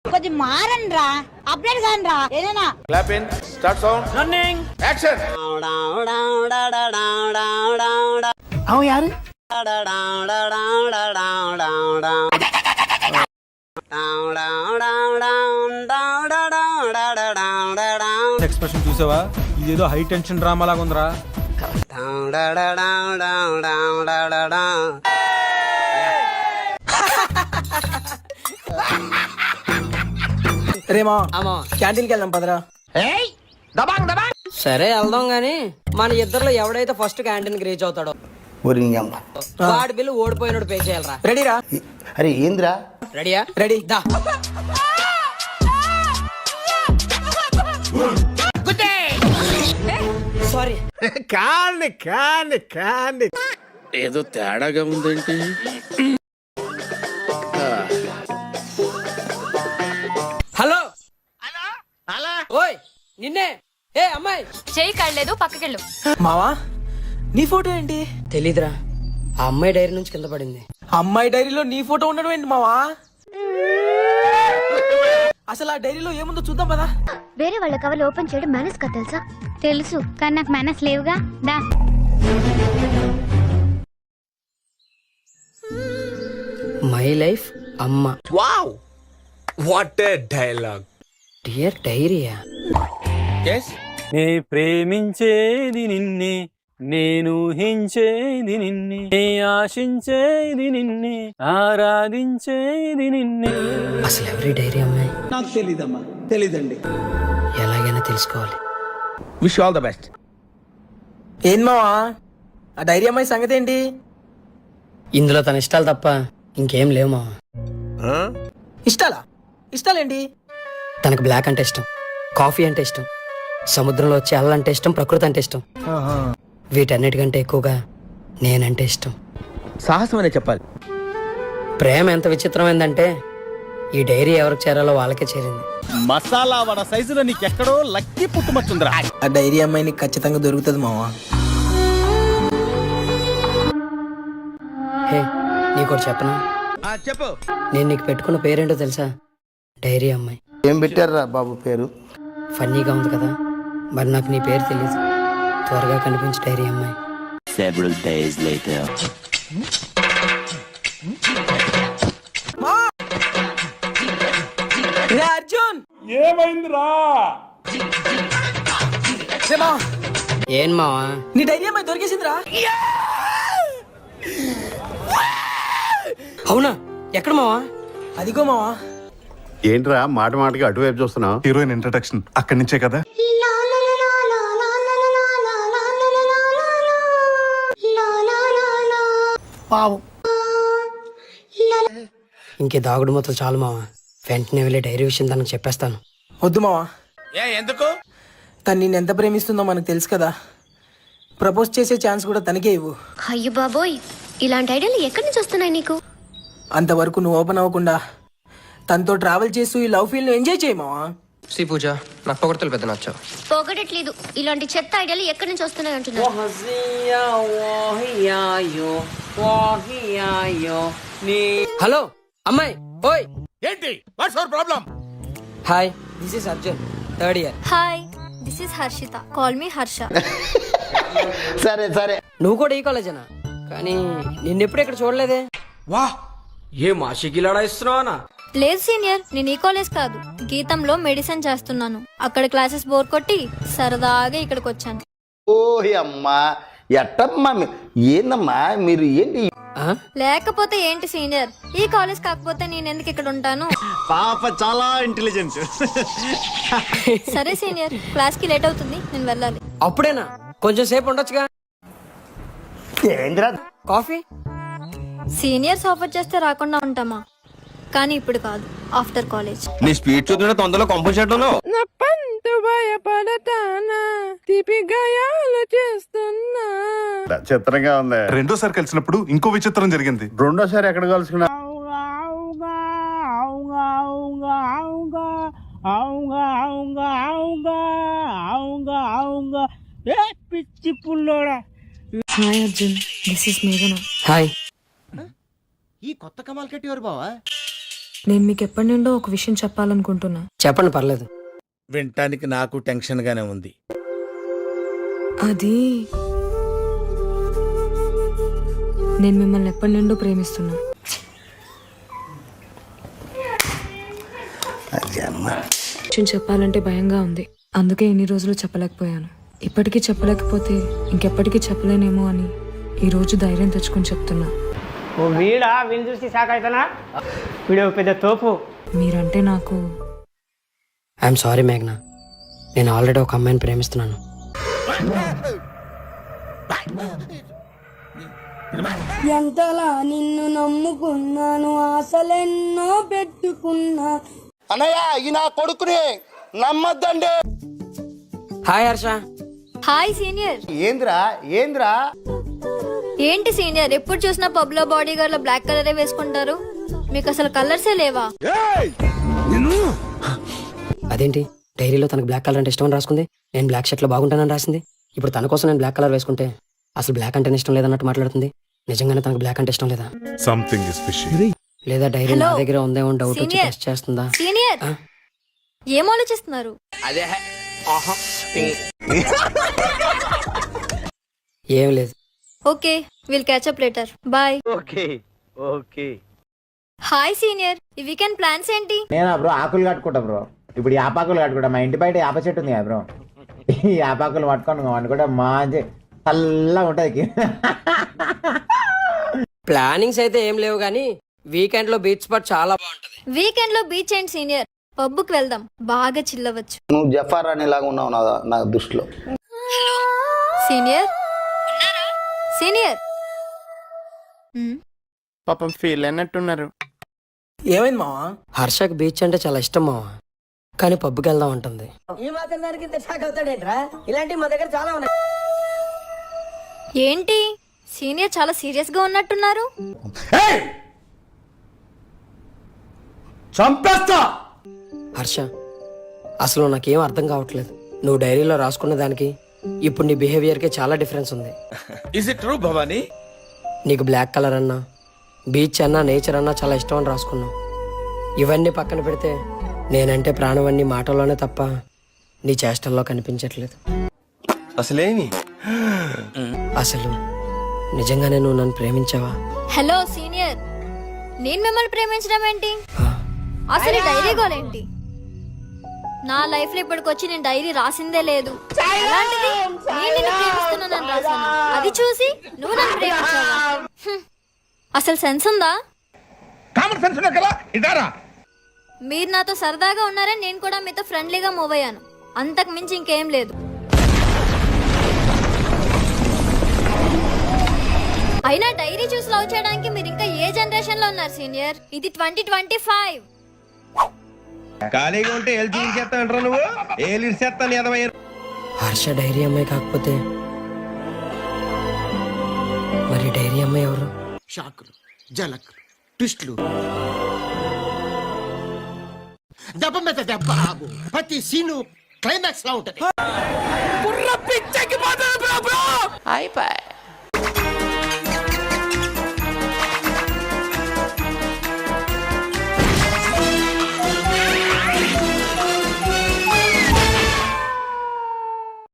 కొంచెం మారండి రా, అప్డేట్ కాని రా ఏదైనా. Clap in, start sound, running, action. అవు యారు ఎక్స్ప్రెషన్ చూసావా? ఇదేదో హై టెన్షన్ డ్రామా లాగా ఉందిరా. రేమా క్యాంటీన్కి వెళ్దాం పదరా. సరే వెళ్దాం గాని మన ఇద్దరులో ఎవడైతే ఫస్ట్ క్యాంటీన్ రీచ్ అవుతాడో వాడి బిల్లు ఓడిపోయినోడు పే చేయాలరా. రెడీరా? అరే ఏంద్రా? రెడీయా? రెడీ దా. సారీ. ఏదో తేడాగా ఉందేంటి? హలో ఓయ్ నిన్నే. ఏ అమ్మాయి చేయి కాడలేదు, పక్కకెళ్ళు. మావా నీ ఫోటో ఏంటి? తెలీదురా, ఆ అమ్మాయి డైరీ నుంచి కింద పడింది. అమ్మాయి డైరీలో నీ ఫోటో ఉండడం ఏంటి మావా? అసలు ఆ డైరీలో ఏముందో చూద్దాం పదా. వేరే వాళ్ళ కవర్లు ఓపెన్ చేయడం మేనేజ్ కదా తెలుసా? తెలుసు, కానీ నాకు మేనేజ్ లేవుగా. దా. మై లైఫ్ అమ్మ. Wow, what a dialogue. Dear డైరీయా? నే ప్రేమించేది నిన్నే, నేను ఊహించేది నిన్నే, నే ఆశించేది నిన్నే, ఆరాధించేది నిన్నే. అసలు ఎవరి డైరీ అమ్మాయి? నాకు తెలీదమ్మా, తెలీదండి. ఎలాగైనా తెలుసుకోవాలి. Wish all the best. ఏం మావా ఆ డైరీ అమ్మాయి సంగతి ఏంటి? ఇందులో తన ఇష్టాలు తప్ప ఇంకేం లేవు మావా. ఇష్టాలా? ఇష్టాలేంటి? తనకు బ్లాక్ అంటే ఇష్టం, కాఫీ అంటే ఇష్టం, సముద్రంలో వచ్చే అల్లంటే ఇష్టం, ప్రకృతి అంటే ఇష్టం. వీటన్నిటికంటే ఎక్కువగా నేనంటే ఇష్టం. సాహసం అనే చెప్పాలి. ప్రేమ ఎంత విచిత్రమైందంటే ఈ డైరీ ఎవరికి చేరాలో వాళ్ళకే చేరింది. మసాలా వడ సైజులో నీకెక్కడో లక్కీ పుట్టుమచ్చుందిరా. ఆ డైరీ అమ్మాయిని ఖచ్చితంగా దొరుకుతుంది మావా. హే నీకోటి చెప్పనా? చెప్పు. నేను నీకు పెట్టుకున్న పేరేంటో తెలుసా? డైరీ అమ్మాయి. ఏం పెట్టారా బాబు పేరు? ఫన్నీగా ఉంది కదా, మరి నాకు నీ పేరు తెలియదు. త్వరగా కనిపించి డైరీ అమ్మాయి. Several days later. రే అర్జున్, ఏమైందిరా? ఏం మావా? నీ డైరీ అమ్మాయి దొరికేసిందిరా. అవునా? ఎక్కడ మావా? అదిగో మావా. ఏంట్రా మాట మాటకి అటువైపు చూస్తున్నావు? హీరోయిన్ ఇంట్రడక్షన్ అక్కడి నుంచే కదా. ఇంకే దాగుడు మొత్తం చాలు మావా. వెంటనే వెళ్ళి డైరీ విషయం తనకు చెప్పేస్తాను. వద్దు మావా, ఎందుకు? తను నిన్ను ఎంత ప్రేమిస్తుందో మనకు తెలుసు కదా. ప్రపోజ్ చేసే ఛాన్స్ కూడా తనకే ఇవ్వు. అయ్యో బాబోయ్, ఇలాంటి ఐడియాలు ఎక్కడి నుంచి వస్తున్నాయి నీకు? అంతవరకు నువ్వు ఓపెన్ అవ్వకుండా తనతో ట్రావెల్ చేస్తూ ఈ లవ్ ఫీల్ ను ఎంజాయ్ చేయమావా. శ్రీ పూజ, నాకు పొగడతలు పెద్ద నచ్చావు. పోగొట్టట్లేదు, ఇలాంటి చెత్త ఐడియాలు ఎక్కడి నుంచి వస్తున్నాయి అంటున్నా. హలో అమ్మాయి. ఓయ్ ఏంటి? What's your problem? Hi, this is Arjun, third year. Hi, this is Harshita, call me Harsha. సరే సరే. నువ్వు కూడా ఈ కాలేజేనా? కానీ నిన్నెప్పుడు ఇక్కడ చూడలేదే. వా, ఏ మాషికిలాడా ఇస్తున్నావా? లేదు సీనియర్, నేను ఈ కాలేజ్ కాదు, గీతంలో మెడిసిన్ చేస్తున్నాను. అక్కడ క్లాసెస్ బోర్ కొట్టి సరదాగా ఇక్కడికి వచ్చాను. ఓహి అమ్మా, ఎట్టమ్మా ఏందమ్మా మీరు ఏంటి? లేకపోతే ఏంటి సీనియర్, ఈ కాలేజ్ కాకపోతే నేను ఎందుకు ఇక్కడ ఉంటాను? పాప చాలా ఇంటెలిజెంట్. సరే సీనియర్, క్లాస్ కి లేట్ అవుతుంది, నేను వెళ్ళాలి. అప్పుడేనా? కొంచెం సేపు ఉండొచ్చుగా. ఏంద్రా? కాఫీ? సీనియర్స్ ఆఫర్ చేస్తే రాకుండా ఉంటామా? కానీ ఇప్పుడు కాదు, ఆఫ్టర్ కాలేజ్. నీ స్పీడ్ చూస్తున్నా తొందరలో కంపల్సరీ. చిత్రంగా ఉంది. రెండోసారి కలిసినప్పుడు ఇంకో విచిత్రం జరిగింది. రెండోసారి ఎక్కడ కలుసుకున్నా? పిచ్చి పుల్లోడా. హాయ్ అర్జున్, దిస్ ఇస్ మేఘన. హాయ్. ఈ కొత్త కమాల్ కట్టి ఎవరు బావా? నేను మీకు ఎప్పటి నుండో ఒక విషయం చెప్పాలనుకుంటున్నా. చెప్పండి, పర్లేదు. వినటానికి నాకు టెన్షన్ గానే ఉంది. అది నేను మిమ్మల్ని ఎప్పటి నుండో ప్రేమిస్తున్నా. విషయం చెప్పాలంటే భయంగా ఉంది, అందుకే ఇన్ని రోజులు చెప్పలేకపోయాను. ఇప్పటికీ చెప్పలేకపోతే ఇంకెప్పటికీ చెప్పలేనేమో అని ఈ రోజు ధైర్యం తెచ్చుకొని చెప్తున్నా. ఓ వీడా వీళ్ళు చూసి షాక్ అవుతానా? వీడియో పెద్ద తోపు. మీరంటే నాకు ఐఎమ్ సారీ మేఘ్నా, నేను ఆల్రెడీ ఒక అమ్మాయిని ప్రేమిస్తున్నాను. ఎంతలా నిన్ను నమ్ముకున్నాను, ఆశలెన్నో పెట్టుకున్నా. అన్నయ్య ఈ నా కొడుకుని నమ్మద్దండి. హాయ్ హర్ష. Hi senior. ఏంద్రా ఏంటి సీనియర్, ఎప్పుడు చూసినా పబ్ లో బాడీ గార్డ్ లో బ్లాక్ కలరే వేసుకుంటారు? మీకు అసలు కలర్సే లేవా? అదేంటి, డైరీలో తనకు బ్లాక్ కలర్ అంటే ఇష్టం అని రాసుకుంది, నేను బ్లాక్ షర్ట్ లో బాగుంటానని రాసింది. ఇప్పుడు తన కోసం నేను బ్లాక్ కలర్ వేసుకుంటే అసలు బ్లాక్ అంటే ఇష్టం లేదన్నట్టు మాట్లాడుతుంది. నిజంగానే తనకు బ్లాక్ అంటే ఇష్టం లేదా? Something is fishy. లేదా డైరీ నా దగ్గర ఉందేమో డౌట్ వచ్చి Senior. టెస్ట్ చేస్తుందా? సీనియర్ ఏం ఆలోచిస్తున్నారు? ఏం లేదు. Okay, will catch up later. Bye. Okay. Hi senior, ఈ వీకెండ్ ప్లాన్స్ ఏంటి? నేనా బ్రో ఆకులు కట్టుకుంటా బ్రో. ఇప్పుడు యాపాకులు కట్టుకుంటా. మా ఇంటి బయట యాప చెట్టు ఉంది కదా బ్రో. ఈ యాపాకులు పట్టుకొని వండుకుంటే మంచి చల్లగా ఉంటది. ప్లానింగ్స్ అయితే ఏం లేవు కానీ వీకెండ్ లో బీచ్ స్పాట్ చాలా బాగుంటది. వీకెండ్ లో బీచ్ అండ్ సీనియర్ పబ్బుకి వెళ్దాం, బాగా చిల్లవచ్చు. నువ్వు జఫార్ అనేలాగా ఉన్నావు నా దృష్టిలో. సీనియర్ ఉన్నారా? సీనియర్ పాపం ఫీల్ అన్నట్టున్నారు. ఏమైంది మావా? హర్షకి బీచ్ అంటే చాలా ఇష్టం మావా, కానీ పబ్కి వెళ్దాం అంటుంది. ఈ మాత్రం దానికి ఇంత షాక్ అవుతాడేంట్రా? ఇలాంటివి మా దగ్గర చాలా ఉన్నాయి. ఏంటి సీనియర్ చాలా సీరియస్ గా ఉన్నట్టున్నారు? చంపేస్తా. హర్ష, అసలు నాకేం అర్థం కావట్లేదు. నువ్వు డైరీలో రాసుకున్న దానికి ఇప్పుడు నీ బిహేవియర్కి చాలా డిఫరెన్స్ ఉంది. Is it true Bhavani? నీకు బ్లాక్ కలర్ అన్నా, బీచ్ అన్నా, నేచర్ అన్నా చాలా ఇష్టం అని రాసుకున్నావు. ఇవన్నీ పక్కన పెడితే నేనంటే ప్రాణం మాటల్లోనే తప్ప నీ చేష్టల్లో కనిపించట్లేదు. అసలేమి? అసలు నిజంగానే నువ్వు నన్ను ప్రేమించావా? హలో సీనియర్, నేను మిమ్మల్ని ప్రేమించడం ఏంటి? అసలు ఈ డైరీ గోల్ ఏంటి? నా లైఫ్ లో ఇప్పటికొచ్చి నేను డైరీ రాసిందే లేదు. అలాంటిది నేను నిన్ను ప్రేమిస్తున్నానని రాశాను, అది చూసి నువ్వు నన్ను ప్రేమించావా? అసలు సెన్స్ ఉందా? కామన్ సెన్స్ ఉన్నా కదా ఇదారా. మీరు నాతో సరదాగా ఉన్నారని నేను కూడా మీతో ఫ్రెండ్లీగా మూవ్ అయ్యాను, అంతకు మించి ఇంకేం లేదు. అయినా డైరీ చూసి లవ్ చేయడానికి మీరు ఇంకా ఏ జనరేషన్ లో ఉన్నారు సీనియర్? ఇది 2025. ఖాళీగా ఉంటే ఎల్ చేస్తానంటారా నువ్వు? ఏలు ఇచ్చేస్తాను ఎదవయ్య. హర్ష డైరీ అమ్మాయి కాకపోతే మరి డైరీ అమ్మాయి ఎవరు? షాకులు, జలకులు, ట్విస్టులు, దెబ్బ మీద దెబ్బ, ప్రతి సీను క్లైమాక్స్ లా ఉంటది. పిచ్చకి పోతాను బ్రో. అయిపోయి